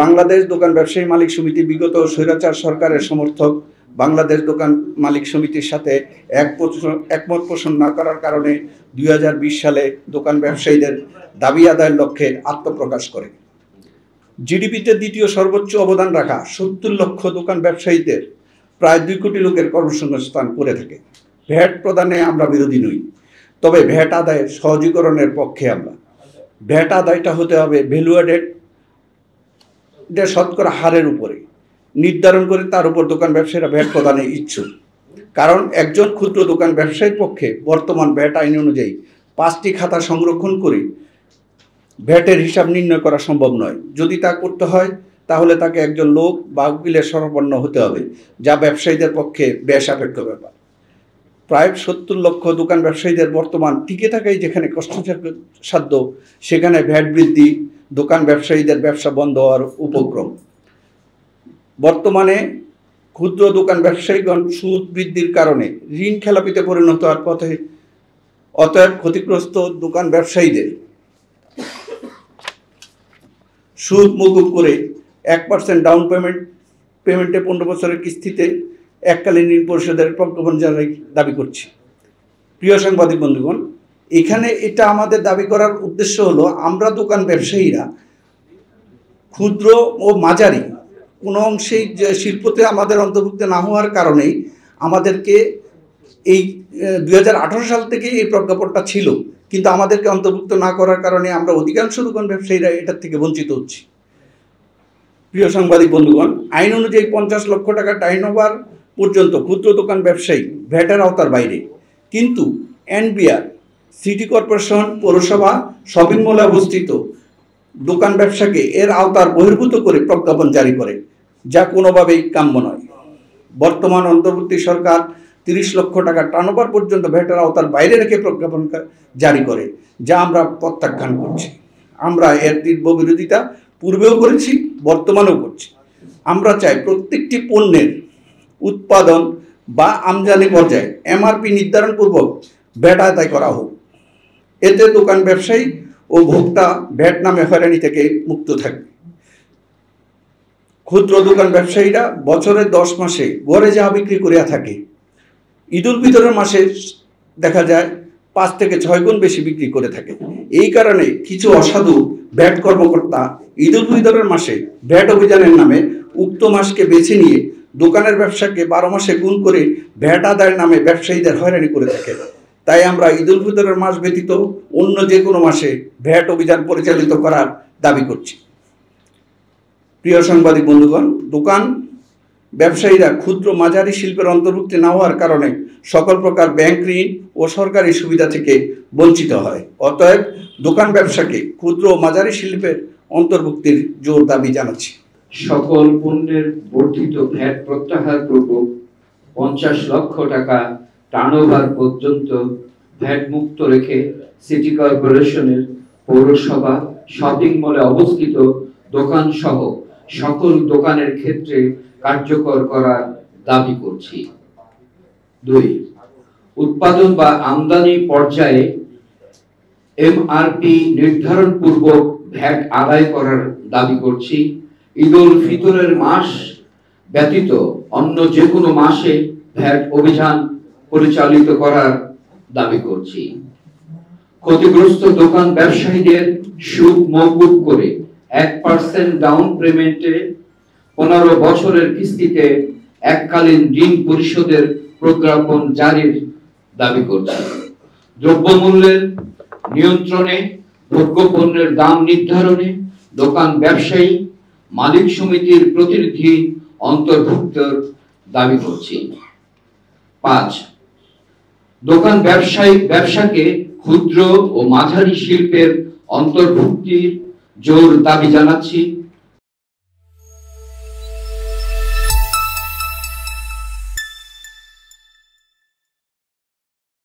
বাংলাদেশ দোকান ব্যবসায়ী মালিক সমিতি বিগত স্বৈরাচার সরকারের সমর্থক বাংলাদেশ দোকান মালিক সমিতির সাথে একমত পোষণ না করার কারণে 2020 সালে দোকান ব্যবসায়ীদের দাবি আদায়ের লক্ষ্যে আত্মপ্রকাশ করে। জিডিপিতে দ্বিতীয় সর্বোচ্চ অবদান রাখা 70 লক্ষ দোকান ব্যবসায়ীদের প্রায় 2 কোটি লোকের কর্মসংস্থান করে থাকে। ভ্যাট প্রদানে আমরা বিরোধী নই, তবে ভ্যাট আদায়ের সহজীকরণের পক্ষে আমরা। ভ্যাট আদায়টা হতে হবে ভ্যালু অ্যাডেড শতকরা হারের উপরে নির্ধারণ করে তার উপর দোকান ব্যবসায়ীরা ভ্যাট প্রদানে ইচ্ছুক। কারণ একজন ক্ষুদ্র দোকান ব্যবসায়ীর পক্ষে বর্তমান ভ্যাট আইন অনুযায়ী 5টি খাতা সংরক্ষণ করে ভ্যাটের হিসাব নির্ণয় করা সম্ভব নয়। যদি তা করতে হয় তাহলে তাকে একজন লোক বা উকিলের শরণাপন্ন হতে হবে, যা ব্যবসায়ীদের পক্ষে ব্যয় সাপেক্ষ ব্যাপার। প্রায় 70 লক্ষ দোকান ব্যবসায়ীদের বর্তমান টিকে থাকাই যেখানে কষ্টসাধ্য, সেখানে ভ্যাট বৃদ্ধি দোকান ব্যবসায়ীদের ব্যবসা বন্ধ হওয়ার উপক্রম। বর্তমানে ক্ষুদ্র দোকান ব্যবসায়ীগণ সুদ বৃদ্ধির কারণে ঋণ খেলাপিতে পরিণত হওয়ার পথে। অতএব ক্ষতিগ্রস্ত দোকান ব্যবসায়ীদের সুদ মকুব করে 1% ডাউন পেমেন্টে 15 বছরের কিস্তিতে এককালীন ঋণ পরিশোধের প্রজ্ঞাপন জারি দাবি করছি। প্রিয় সাংবাদিক বন্ধুগণ, এখানে এটা আমাদের দাবি করার উদ্দেশ্য হলো, আমরা দোকান ব্যবসায়ীরা ক্ষুদ্র ও মাঝারি কোনো অংশেই শিল্পতে আমাদের অন্তর্ভুক্ত না হওয়ার কারণেই আমাদেরকে এই 2018 সাল থেকে এই প্রজ্ঞাপনটা ছিল, কিন্তু আমাদেরকে অন্তর্ভুক্ত না করার কারণে আমরা অধিকাংশ দোকান ব্যবসায়ীরা এটার থেকে বঞ্চিত হচ্ছি। প্রিয় সাংবাদিক বন্ধুগণ, আইন অনুযায়ী 50 লক্ষ টাকা টার্নওভার পর্যন্ত ক্ষুদ্র দোকান ব্যবসায়ী ভ্যাটের আওতার বাইরে, কিন্তু এনবিআর, সিটি কর্পোরেশন, পৌরসভা, শপিং মলে অবস্থিত দোকান ব্যবসাকে এর আওতার বহির্ভূত করে প্রজ্ঞাপন জারি করে, যা কোনোভাবেই কাম্য নয়। বর্তমান অন্তর্বর্তী সরকার 30 লক্ষ টাকা টার্নওভার পর্যন্ত ভ্যাটের আওতার বাইরে রেখে প্রজ্ঞাপন জারি করে, যা আমরা প্রত্যাখ্যান করছি। আমরা এর তীব্র বিরোধিতা পূর্বেও করেছি, বর্তমানেও করছি। আমরা চাই প্রত্যেকটি পণ্যের উৎপাদন বা আমদানি পর্যায়ে এমআরপি নির্ধারণপূর্বক ভ্যাট আদায় করা হোক। এতে দোকান ব্যবসায়ী ও ভোক্তা ভ্যাট নামে হয়রানি থেকে মুক্ত থাকবে। ক্ষুদ্র দোকান ব্যবসায়ীরা বছরের 10 মাসে গড়ে যা বিক্রি করিয়া থাকে, ঈদ উল ফিতরের মাসে দেখা যায় 5 থেকে 6 গুণ বেশি বিক্রি করে থাকে। এই কারণে কিছু অসাধু ভ্যাট কর্মকর্তা ঈদ উল ফিতরের মাসে ভ্যাট অভিযানের নামে উক্ত মাসকে বেছে নিয়ে দোকানের ব্যবসাকে 12 মাসে গুণ করে ভ্যাট আদায়ের নামে ব্যবসায়ীদের হয়রানি করে থাকে। তাই আমরা ঈদ উল ফিতরের মাস ব্যতীত অন্য যে কোনো মাসে ভ্যাট অভিযান পরিচালিত করার দাবি করছি। প্রিয় সাংবাদিক বন্ধুগণ, দোকান ব্যবসায়ীরা ক্ষুদ্র মাঝারি শিল্পের অন্তর্ভুক্তি না হওয়ার কারণে সকল প্রকার ব্যাংক ঋণ ও সরকারি সুবিধা থেকে বঞ্চিত হয়। অতএব দোকান ব্যবসাকে ক্ষুদ্র ও মাঝারি শিল্পের অন্তর্ভুক্তির জোর দাবি জানাচ্ছি। সকল পণ্যের বর্ধিত ভ্যাট প্রত্যাহার পূর্বক 50 লক্ষ টাকা টার্নওভার পর্যন্ত ভ্যাট মুক্ত রেখে সিটি কর্পোরেশনের, পৌরসভা, শপিং মলে অবস্থিত দোকান সহ সকল দোকানের ক্ষেত্রে কার্যকর করার দাবি করছি। 2. উৎপাদন বা আমদানি পর্যায়ে এমআরপি নির্ধারণ পূর্বক ভ্যাট আদায় করার দাবি করছি। ঈদ উল ফিতরের মাস ব্যতীত অন্য যে কোনো মাসে ভ্যাট অভিযান পরিচালিত করার দাবি করছি। ক্ষতিগ্রস্ত দোকান ব্যবসায়ীদের সুদ মওকুফ করে 1% ডাউন পেমেন্টে 15 বছরের কিস্তিতে এককালীন ঋণ পরিশোধের প্রজ্ঞাপন জারির দাবি করছি। দ্রব্যমূল্যের নিয়ন্ত্রণে, ভোগ্য পণ্যের দাম নির্ধারণে দোকান ব্যবসায়ী মালিক সমিতির প্রতিনিধি অন্তর্ভুক্তর দাবি করছি। 5. দোকান ব্যবসাকে ক্ষুদ্র ও মাঝারি শিল্পের অন্তর্ভুক্তির জোর দাবি জানাচ্ছি।